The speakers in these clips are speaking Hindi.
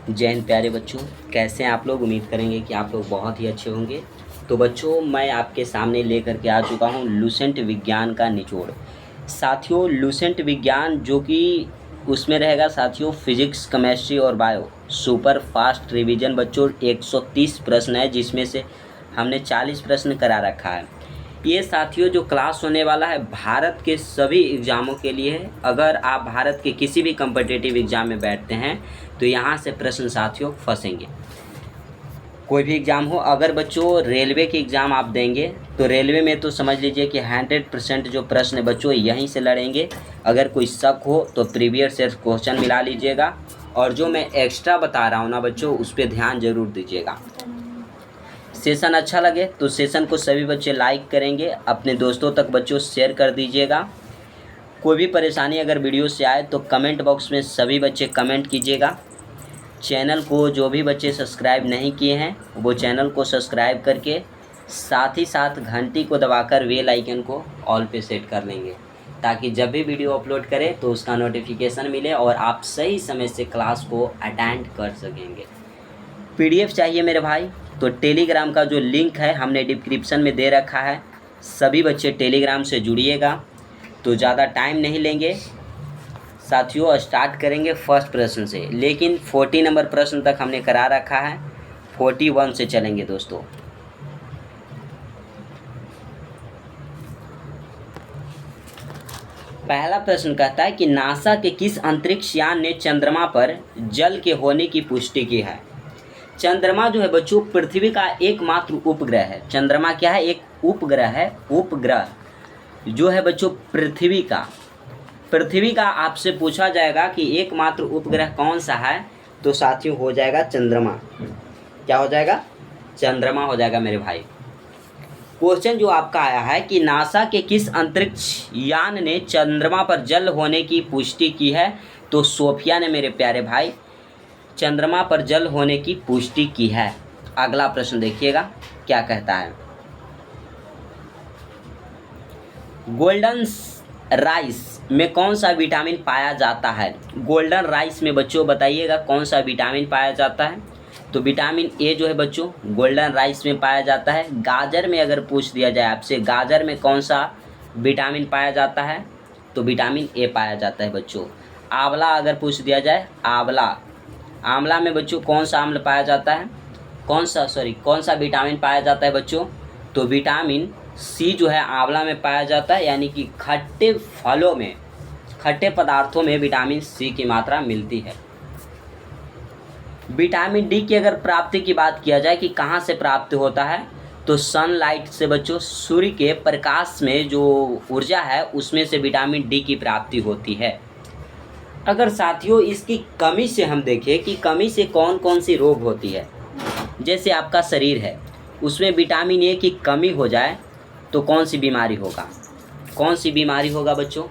जय हिंद प्यारे बच्चों, कैसे हैं आप लोग। उम्मीद करेंगे कि आप लोग बहुत ही अच्छे होंगे। तो बच्चों, मैं आपके सामने लेकर के आ चुका हूं लूसेंट विज्ञान का निचोड़। साथियों, लूसेंट विज्ञान जो कि उसमें रहेगा साथियों फिजिक्स, केमिस्ट्री और बायो। सुपर फास्ट रिवीजन बच्चों, 130 प्रश्न है जिसमें से हमने 40 प्रश्न करा रखा है। ये साथियों जो क्लास होने वाला है भारत के सभी एग्ज़ामों के लिए है। अगर आप भारत के किसी भी कम्पिटिटिव एग्ज़ाम में बैठते हैं तो यहाँ से प्रश्न साथियों फंसेंगे। कोई भी एग्ज़ाम हो, अगर बच्चों रेलवे के एग्ज़ाम आप देंगे तो रेलवे में तो समझ लीजिए कि 100% जो प्रश्न है बच्चों यहीं से लड़ेंगे। अगर कोई शक हो तो प्रीवियस ईयर क्वेश्चन मिला लीजिएगा, और जो मैं एक्स्ट्रा बता रहा हूँ ना बच्चों, उस पर ध्यान ज़रूर दीजिएगा। सेशन अच्छा लगे तो सेशन को सभी बच्चे लाइक करेंगे, अपने दोस्तों तक बच्चों शेयर कर दीजिएगा। कोई भी परेशानी अगर वीडियो से आए तो कमेंट बॉक्स में सभी बच्चे कमेंट कीजिएगा। चैनल को जो भी बच्चे सब्सक्राइब नहीं किए हैं वो चैनल को सब्सक्राइब करके साथ ही साथ घंटी को दबाकर बेल आइकन को ऑल पे सेट कर लेंगे, ताकि जब भी वीडियो अपलोड करें तो उसका नोटिफिकेशन मिले और आप सही समय से क्लास को अटेंड कर सकेंगे। पीडीएफ चाहिए मेरे भाई तो टेलीग्राम का जो लिंक है हमने डिस्क्रिप्शन में दे रखा है। सभी बच्चे टेलीग्राम से जुड़िएगा। तो ज़्यादा टाइम नहीं लेंगे साथियों, स्टार्ट करेंगे फर्स्ट प्रश्न से। लेकिन 40 नंबर प्रश्न तक हमने करा रखा है, 41 से चलेंगे दोस्तों। पहला प्रश्न कहता है कि नासा के किस अंतरिक्ष यान ने चंद्रमा पर जल के होने की पुष्टि की है। चंद्रमा जो है बच्चों पृथ्वी का एकमात्र उपग्रह है। चंद्रमा क्या है? एक उपग्रह है। उपग्रह जो है बच्चों पृथ्वी का आपसे पूछा जाएगा कि एकमात्र उपग्रह कौन सा है, तो साथियों हो जाएगा चंद्रमा। क्या हो जाएगा? चंद्रमा हो जाएगा मेरे भाई। क्वेश्चन जो आपका आया है कि नासा के किस अंतरिक्ष यान ने चंद्रमा पर जल होने की पुष्टि की है, तो सोफिया ने मेरे प्यारे भाई चंद्रमा पर जल होने की पुष्टि की है। अगला प्रश्न देखिएगा क्या कहता है। गोल्डन राइस में कौन सा विटामिन पाया जाता है? गोल्डन राइस में बच्चों बताइएगा कौन सा विटामिन पाया जाता है। तो विटामिन ए जो है बच्चों गोल्डन राइस में पाया जाता है। गाजर में अगर पूछ दिया जाए आपसे गाजर में कौन सा विटामिन पाया जाता है, तो विटामिन ए पाया जाता है बच्चों। आंवला अगर पूछ दिया जाए आंवला में बच्चों कौन सा आम्ल पाया जाता है, कौन सा विटामिन पाया जाता है बच्चों, तो विटामिन सी जो है आंवला में पाया जाता है। यानी कि खट्टे फलों में, खट्टे पदार्थों में विटामिन सी की मात्रा मिलती है। विटामिन डी की अगर प्राप्ति की बात किया जाए कि कहाँ से प्राप्त होता है, तो सनलाइट से बच्चों, सूर्य के प्रकाश में जो ऊर्जा है उसमें से विटामिन डी की प्राप्ति होती है। अगर साथियों इसकी कमी से हम देखें कि कमी से कौन कौन सी रोग होती है, जैसे आपका शरीर है उसमें विटामिन ए की कमी हो जाए तो कौन सी बीमारी होगा? कौन सी बीमारी होगा बच्चों?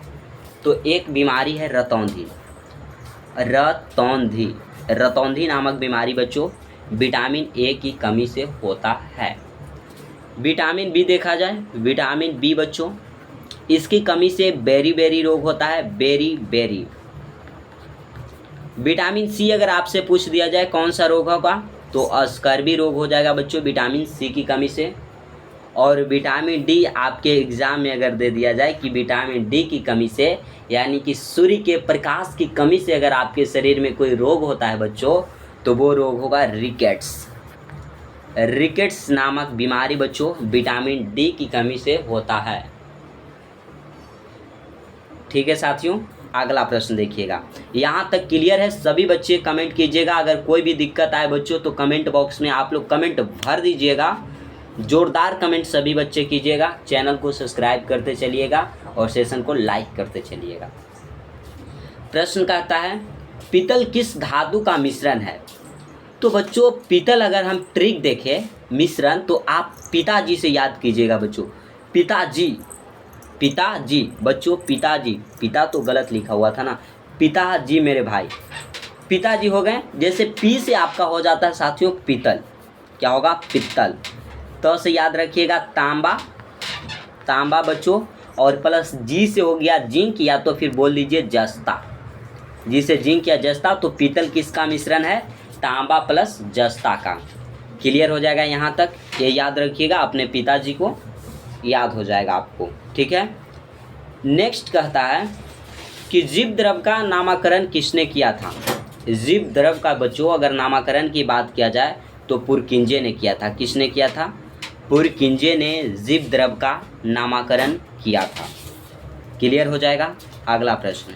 तो एक बीमारी है रतौंधी नामक बीमारी बच्चों विटामिन ए की कमी से होता है। विटामिन बी देखा जाए, विटामिन बी बच्चों इसकी कमी से बेरी रोग होता है, बेरी। विटामिन सी अगर आपसे पूछ दिया जाए कौन सा रोग होगा, तो स्कर्वी रोग हो जाएगा बच्चों विटामिन सी की कमी से। और विटामिन डी आपके एग्ज़ाम में अगर दे दिया जाए कि विटामिन डी की कमी से, यानी कि सूर्य के प्रकाश की कमी से अगर आपके शरीर में कोई रोग होता है बच्चों, तो वो रोग होगा रिकेट्स नामक बीमारी बच्चों विटामिन डी की कमी से होता है। ठीक है साथियों, अगला प्रश्न देखिएगा। यहाँ तक क्लियर है? सभी बच्चे कमेंट कीजिएगा। अगर कोई भी दिक्कत आए बच्चों तो कमेंट बॉक्स में आप लोग कमेंट भर दीजिएगा। जोरदार कमेंट सभी बच्चे कीजिएगा। चैनल को सब्सक्राइब करते चलिएगा और सेशन को लाइक करते चलिएगा। प्रश्न कहता है पीतल किस धातु का मिश्रण है? तो बच्चों पीतल अगर हम ट्रिक देखें मिश्रण, तो आप पिताजी से याद कीजिएगा बच्चों। पिताजी बच्चों, पिता तो गलत लिखा हुआ था ना, पिताजी मेरे भाई पिताजी हो गए। जैसे पी से आपका हो जाता है साथियों पीतल, क्या होगा? पित्तल। तो से याद रखिएगा तांबा बच्चों, और प्लस जी से हो गया जिंक, या तो फिर बोल लीजिए जस्ता। जी से जिंक या जस्ता। तो पीतल किसका मिश्रण है? तांबा प्लस जस्ता का। क्लियर हो जाएगा यहाँ तक, ये याद रखिएगा, अपने पिताजी को याद हो जाएगा आपको। ठीक है। नेक्स्ट कहता है कि जीव द्रव का नामकरण किसने किया था। जीव द्रव का बच्चों अगर नामकरण की बात किया जाए तो पुरकिंजे ने किया था। किसने किया था? पुरकिंजे ने जीव द्रव का नामकरण किया था। क्लियर हो जाएगा। अगला प्रश्न,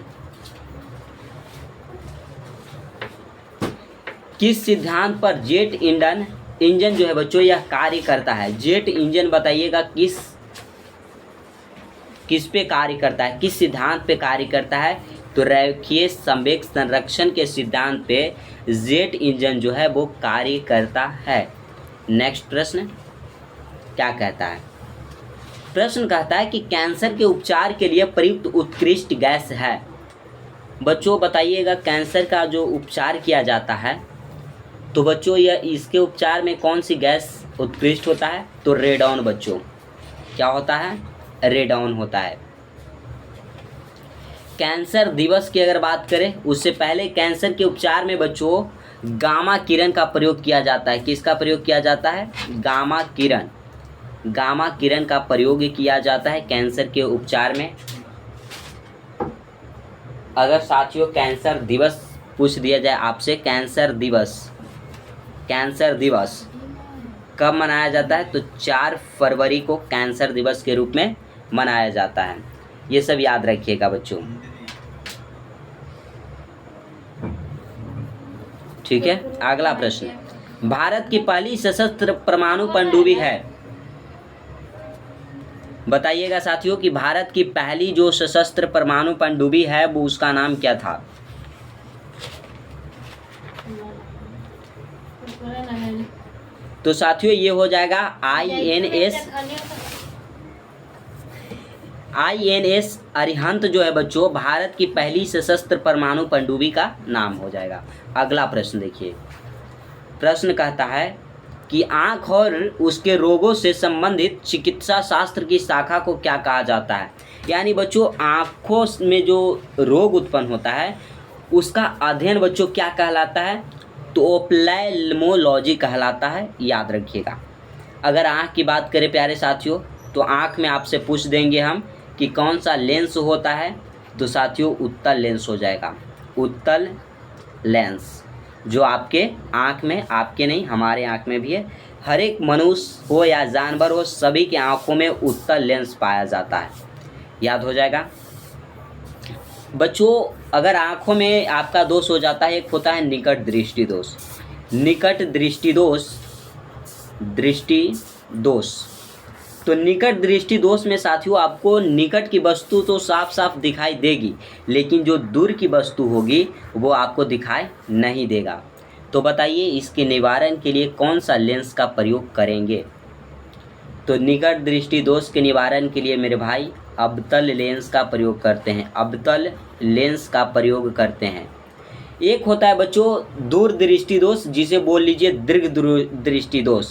किस सिद्धांत पर जेट इंजन जो है बच्चों यह कार्य करता है। जेट इंजन बताइएगा किस पे कार्य करता है, किस सिद्धांत पे कार्य करता है। तो रेखीय संवेग संरक्षण के सिद्धांत पे जेट इंजन जो है वो कार्य करता है। नेक्स्ट प्रश्न क्या कहता है? प्रश्न कहता है कि कैंसर के उपचार के लिए प्रयुक्त उत्कृष्ट गैस है। बच्चों बताइएगा कैंसर का जो उपचार किया जाता है तो बच्चों यह इसके उपचार में कौन सी गैस उत्कृष्ट होता है? तो रेडॉन बच्चों। क्या होता है? रेडॉन होता है। कैंसर दिवस की अगर बात करें उससे पहले कैंसर के उपचार में बच्चों गामा किरण का प्रयोग किया जाता है। किसका प्रयोग किया जाता है? गामा किरण का प्रयोग किया जाता है कैंसर के उपचार में। अगर साथियों कैंसर दिवस पूछ दिया जाए आपसे, कैंसर दिवस कब मनाया जाता है? तो 4 फरवरी को कैंसर दिवस के रूप में मनाया जाता है। ये सब याद रखिएगा बच्चों। ठीक है। अगला प्रश्न, भारत की पहली सशस्त्र परमाणु पनडुब्बी है। बताइएगा साथियों कि भारत की पहली जो सशस्त्र परमाणु पनडुब्बी है वो उसका नाम क्या था? तो साथियों ये हो जाएगा INS अरिहंत जो है बच्चों भारत की पहली सशस्त्र परमाणु पनडुब्बी का नाम हो जाएगा। अगला प्रश्न देखिए, प्रश्न कहता है कि आँख और उसके रोगों से संबंधित चिकित्सा शास्त्र की शाखा को क्या कहा जाता है। यानी बच्चों आँखों में जो रोग उत्पन्न होता है उसका अध्ययन बच्चों क्या कहलाता है? तो ओफ्थेल्मोलॉजी कहलाता है। याद रखिएगा। अगर आँख की बात करें प्यारे साथियों तो आँख में आपसे पूछ देंगे हम कि कौन सा लेंस होता है। तो साथियों उत्तल लेंस हो जाएगा। उत्तल लेंस जो आपके आँख में, आपके नहीं हमारे आँख में भी है, हर एक मनुष्य हो या जानवर हो सभी के आँखों में उत्तल लेंस पाया जाता है। याद हो जाएगा बच्चों। अगर आँखों में आपका दोष हो जाता है, एक होता है निकट दृष्टि दोष। तो निकट दृष्टि दोष में साथियों आपको निकट की वस्तु तो साफ साफ दिखाई देगी लेकिन जो दूर की वस्तु होगी वो आपको दिखाई नहीं देगा। तो बताइए इसके निवारण के लिए कौन सा लेंस का प्रयोग करेंगे? तो निकट दृष्टि दोष के निवारण के लिए मेरे भाई अवतल लेंस का प्रयोग करते हैं। अवतल लेंस का प्रयोग करते हैं। एक होता है बच्चों दूर दृष्टि दोष, जिसे बोल लीजिए दीर्घ दृष्टि दोष।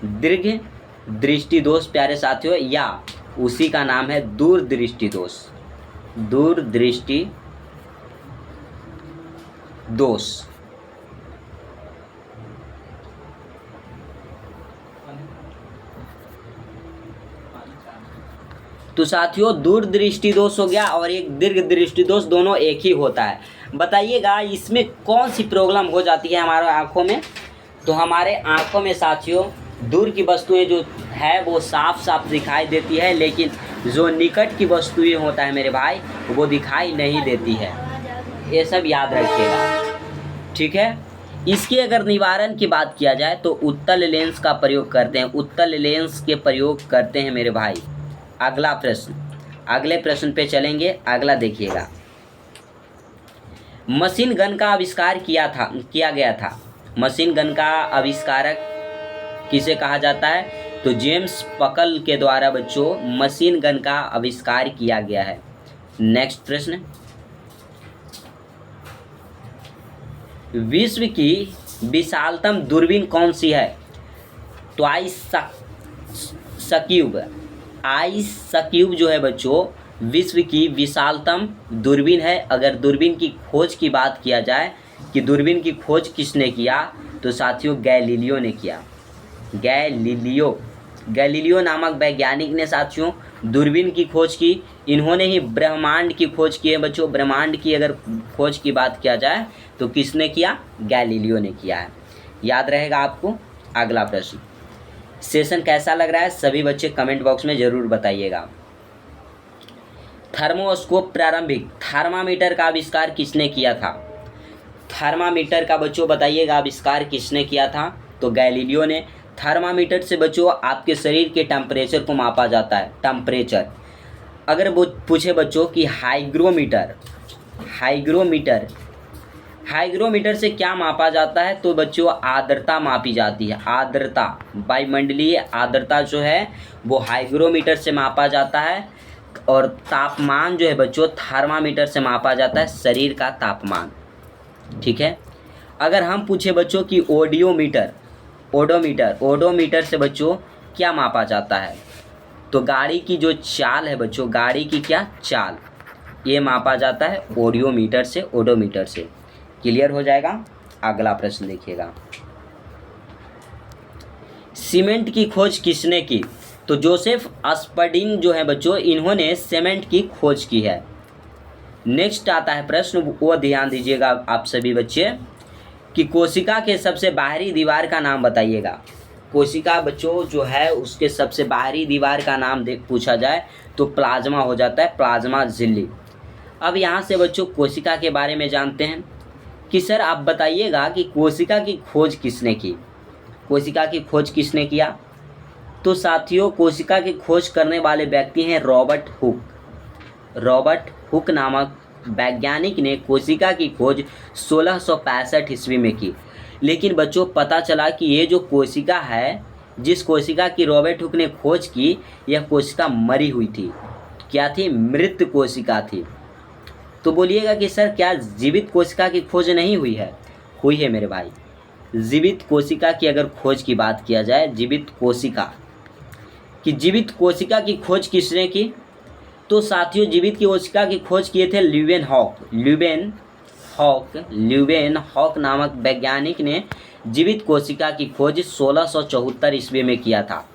दीर्घ दृष्टि दोष प्यारे साथियों, या उसी का नाम है दूर दृष्टि दोष। दूर दृष्टि दोष। तो साथियों दूर दृष्टि दोष हो गया और एक दीर्घ दृष्टि दोष, दोनों एक ही होता है। बताइएगा इसमें कौन सी प्रॉब्लम हो जाती है हमारे आँखों में? तो हमारे आँखों में साथियों दूर की वस्तुएं जो है वो साफ साफ दिखाई देती है लेकिन जो निकट की वस्तुएं होता है मेरे भाई वो दिखाई नहीं देती है। ये सब याद रखिएगा। ठीक है। इसके अगर निवारण की बात किया जाए तो उत्तल लेंस का प्रयोग करते हैं। उत्तल लेंस के प्रयोग करते हैं मेरे भाई। अगला प्रश्न, अगले प्रश्न पे चलेंगे। अगला देखिएगा, मशीन गन का आविष्कार किया गया था। मशीन गन का आविष्कारक किसे कहा जाता है? तो जेम्स पकल के द्वारा बच्चों मशीन गन का आविष्कार किया गया है। नेक्स्ट प्रश्न, विश्व की विशालतम दूरबीन कौन सी है? तो आइसक्यूब जो है बच्चों विश्व की विशालतम दूरबीन है। अगर दूरबीन की खोज की बात किया जाए कि दूरबीन की खोज किसने किया, तो साथियों गैलीलियो ने किया। गैलीलियो नामक वैज्ञानिक ने साथियों दूरबीन की खोज की। इन्होंने ही ब्रह्मांड की खोज की है बच्चों। ब्रह्मांड की अगर खोज की बात किया जाए तो किसने किया, गैलीलियो ने किया है। याद रहेगा आपको। अगला प्रश्न, सेशन कैसा लग रहा है सभी बच्चे कमेंट बॉक्स में ज़रूर बताइएगा। थर्मोस्कोप प्रारंभिक थर्मामीटर का आविष्कार किसने किया था। थर्मामीटर का बच्चों बताइएगा आविष्कार किसने किया था, तो गैलीलियो ने। थर्मामीटर से बच्चों आपके शरीर के टेम्परेचर को मापा जाता है, टेम्परेचर। अगर वो पूछे बच्चों कि हाइग्रोमीटर से क्या मापा जाता है, तो बच्चों आर्द्रता मापी जाती है। आर्द्रता, वायुमंडलीय आर्द्रता जो है वो हाइग्रोमीटर से मापा जाता है। और तापमान जो है बच्चों थर्मामीटर से मापा जाता है, शरीर का तापमान। ठीक है। अगर हम पूछे बच्चों कि ओडोमीटर से बच्चों क्या मापा जाता है, तो गाड़ी की जो चाल है बच्चों, गाड़ी की क्या चाल, ये मापा जाता है ओडोमीटर से। क्लियर हो जाएगा। अगला प्रश्न देखिएगा, सीमेंट की खोज किसने की, तो जोसेफ अस्पर्डिन जो है बच्चों इन्होंने सीमेंट की खोज की है। नेक्स्ट आता है प्रश्न, वो ध्यान दीजिएगा आप सभी बच्चे, कि कोशिका के सबसे बाहरी दीवार का नाम बताइएगा। कोशिका बच्चों जो है उसके सबसे बाहरी दीवार का नाम पूछा जाए तो प्लाज्मा हो जाता है, प्लाज्मा झिल्ली। अब यहाँ से बच्चों कोशिका के बारे में जानते हैं कि सर आप बताइएगा कि कोशिका की खोज किसने की। कोशिका की खोज किसने किया, तो साथियों कोशिका की खोज करने वाले व्यक्ति हैं रॉबर्ट हुक नामक वैज्ञानिक ने कोशिका की खोज 1665 ईस्वी में की। लेकिन बच्चों पता चला कि ये जो कोशिका है, जिस कोशिका की रॉबर्ट हुक ने खोज की, यह कोशिका मरी हुई थी। क्या थी, मृत कोशिका थी। तो बोलिएगा कि सर क्या जीवित कोशिका की खोज नहीं हुई है, हुई है मेरे भाई। जीवित कोशिका की अगर खोज की बात किया जाए, जीवित कोशिका की खोज किसने की, तो साथियों जीवित कोशिका की खोज किए थे ल्यूवेन हॉक नामक वैज्ञानिक ने जीवित कोशिका की खोज 1674 ईस्वी में किया था।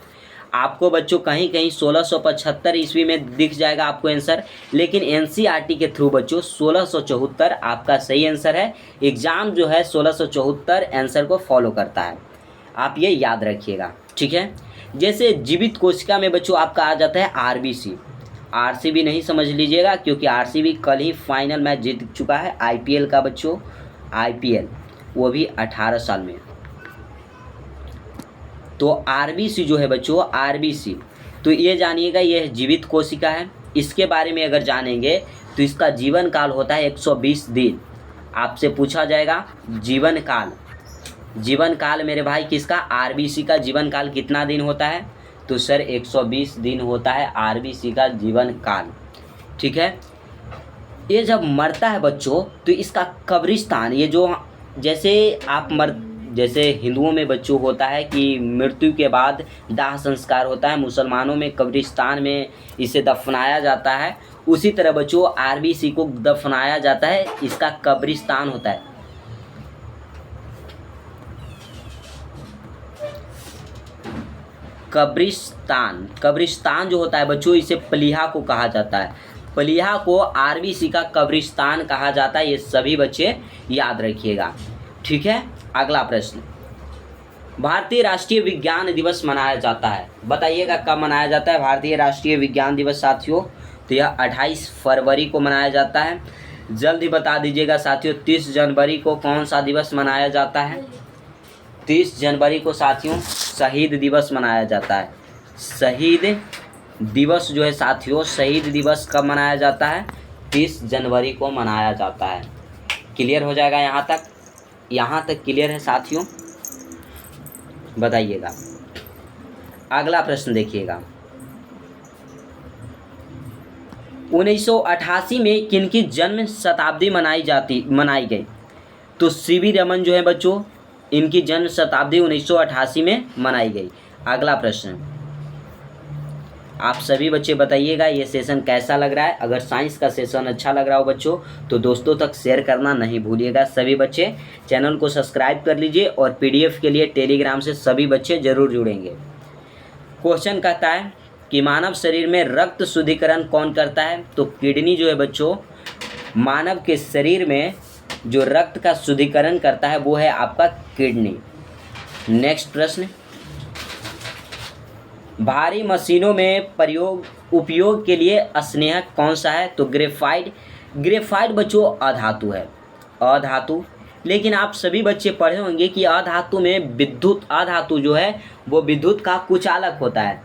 आपको बच्चों कहीं कहीं 1675 ईस्वी में दिख जाएगा आपको आंसर, लेकिन एनसीईआरटी के थ्रू बच्चों 1674 आपका सही आंसर है। एग्जाम जो है 1674 आंसर को फॉलो करता है, आप ये याद रखिएगा। ठीक है। जैसे जीवित कोशिका में बच्चों आपका आ जाता है आरसीबी नहीं समझ लीजिएगा, क्योंकि आरसीबी कल ही फाइनल मैच जीत चुका है आईपीएल का बच्चों, आईपीएल वो भी 18 साल में। तो आरबीसी जो है बच्चों, आरबीसी, तो ये जानिएगा यह जीवित कोशिका है। इसके बारे में अगर जानेंगे तो इसका जीवन काल होता है 120 दिन। आपसे पूछा जाएगा जीवन काल मेरे भाई किसका, आरबीसी का जीवन काल कितना दिन होता है, तो सर 120 दिन होता है आरबीसी का जीवन काल। ठीक है। ये जब मरता है बच्चों तो इसका कब्रिस्तान, ये जो जैसे हिंदुओं में बच्चों होता है कि मृत्यु के बाद दाह संस्कार होता है, मुसलमानों में कब्रिस्तान में इसे दफनाया जाता है, उसी तरह बच्चों आरबीसी को दफनाया जाता है, इसका कब्रिस्तान होता है। कब्रिस्तान जो होता है बच्चों, इसे प्लीहा को कहा जाता है। प्लीहा को आरबीसी का कब्रिस्तान कहा जाता है, ये सभी बच्चे याद रखिएगा। ठीक है। अगला प्रश्न, भारतीय राष्ट्रीय विज्ञान दिवस मनाया जाता है, बताइएगा कब मनाया जाता है भारतीय राष्ट्रीय विज्ञान दिवस साथियों, तो यह 28 फरवरी को मनाया जाता है। जल्दी बता दीजिएगा साथियों 30 जनवरी को कौन सा दिवस मनाया जाता है। 30 जनवरी को साथियों शहीद दिवस मनाया जाता है। शहीद दिवस जो है साथियों, शहीद दिवस कब मनाया जाता है, 30 जनवरी को मनाया जाता है। क्लियर हो जाएगा यहाँ तक क्लियर है साथियों, बताइएगा। अगला प्रश्न देखिएगा, 1988 में किनकी जन्म शताब्दी मनाई गई, तो सीवी रमन जो है बच्चों, इनकी जन्म शताब्दी 1988 में मनाई गई। अगला प्रश्न, आप सभी बच्चे बताइएगा ये सेशन कैसा लग रहा है। अगर साइंस का सेशन अच्छा लग रहा हो बच्चों तो दोस्तों तक शेयर करना नहीं भूलिएगा। सभी बच्चे चैनल को सब्सक्राइब कर लीजिए और पीडीएफ के लिए टेलीग्राम से सभी बच्चे ज़रूर जुड़ेंगे। क्वेश्चन कहता है कि मानव शरीर में रक्त शुद्धिकरण कौन करता है? तो किडनी जो है बच्चों, मानव के शरीर में जो रक्त का शुद्धिकरण करता है वो है आपका किडनी। नेक्स्ट प्रश्न, भारी मशीनों में उपयोग के लिए स्नेहक कौन सा है? तो ग्रेफाइट बच्चों अधातु है, अधातु। लेकिन आप सभी बच्चे पढ़े होंगे कि अधातु में अधातु जो है वो विद्युत का कुचालक होता है,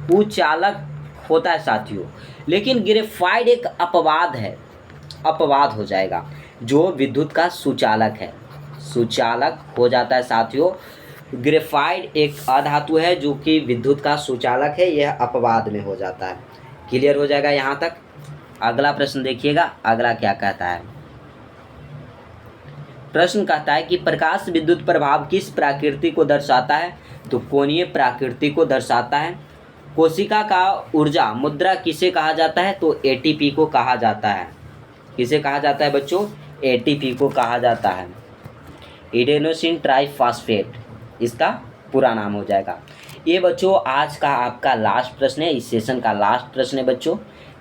कुचालक होता है साथियों। लेकिन ग्रेफाइट एक अपवाद है, अपवाद हो जाएगा, जो विद्युत का सुचालक है, सुचालक हो जाता है साथियों। ग्रेफाइट एक अधातु है जो कि विद्युत का सुचालक है, यह अपवाद में हो जाता है। क्लियर हो जाएगा यहाँ तक। अगला प्रश्न देखिएगा, अगला क्या कहता है। प्रश्न कहता है कि प्रकाश विद्युत प्रभाव किस प्रकृति को दर्शाता है? तो कोणीय प्रकृति को दर्शाता है। कोशिका का ऊर्जा मुद्रा किसे कहा जाता है? तो एटीपी को कहा जाता है। किसे कहा जाता है बच्चों? एटीपी को कहा जाता है, एडेनोसिन ट्राइफॉस्फेट इसका पूरा नाम हो जाएगा। ये बच्चों आज का आपका लास्ट प्रश्न है, इस सेशन का लास्ट प्रश्न है बच्चों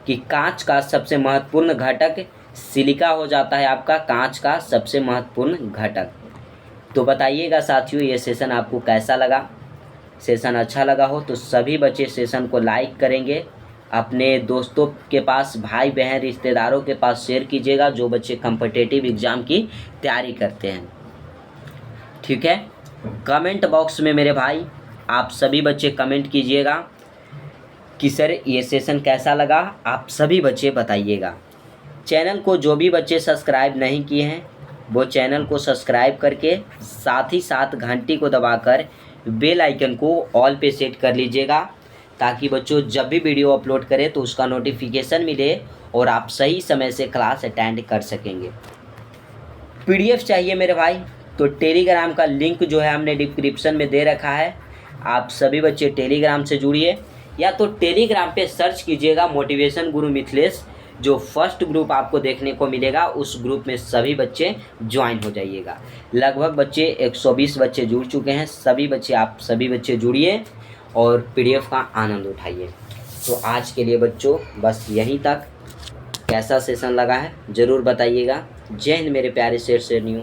कि कांच का सबसे महत्वपूर्ण घटक सिलिका हो जाता है आपका, कांच का सबसे महत्वपूर्ण घटक। तो बताइएगा साथियों ये सेशन आपको कैसा लगा। सेशन अच्छा लगा हो तो सभी बच्चे सेशन को लाइक करेंगे, अपने दोस्तों के पास, भाई बहन रिश्तेदारों के पास शेयर कीजिएगा जो बच्चे कॉम्पिटिटिव एग्ज़ाम की तैयारी करते हैं। ठीक है, कमेंट बॉक्स में मेरे भाई आप सभी बच्चे कमेंट कीजिएगा कि सर ये सेशन कैसा लगा, आप सभी बच्चे बताइएगा। चैनल को जो भी बच्चे सब्सक्राइब नहीं किए हैं वो चैनल को सब्सक्राइब करके साथ ही साथ घंटी को दबाकर बेल आइकन को ऑल पे सेट कर लीजिएगा, ताकि बच्चों जब भी वीडियो अपलोड करें तो उसका नोटिफिकेशन मिले और आप सही समय से क्लास अटेंड कर सकेंगे। पीडीएफ चाहिए मेरे भाई तो टेलीग्राम का लिंक जो है हमने डिस्क्रिप्शन में दे रखा है, आप सभी बच्चे टेलीग्राम से जुड़िए, या तो टेलीग्राम पे सर्च कीजिएगा मोटिवेशन गुरु मिथिलेश, जो फर्स्ट ग्रुप आपको देखने को मिलेगा उस ग्रुप में सभी बच्चे ज्वाइन हो जाइएगा। लगभग बच्चे 120 बच्चे जुड़ चुके हैं, सभी बच्चे आप सभी बच्चे जुड़िए और पीडीएफ का आनंद उठाइए। तो आज के लिए बच्चों बस यहीं तक। कैसा सेशन लगा है ज़रूर बताइएगा। जय हिंद मेरे प्यारे शेर शेरनियों।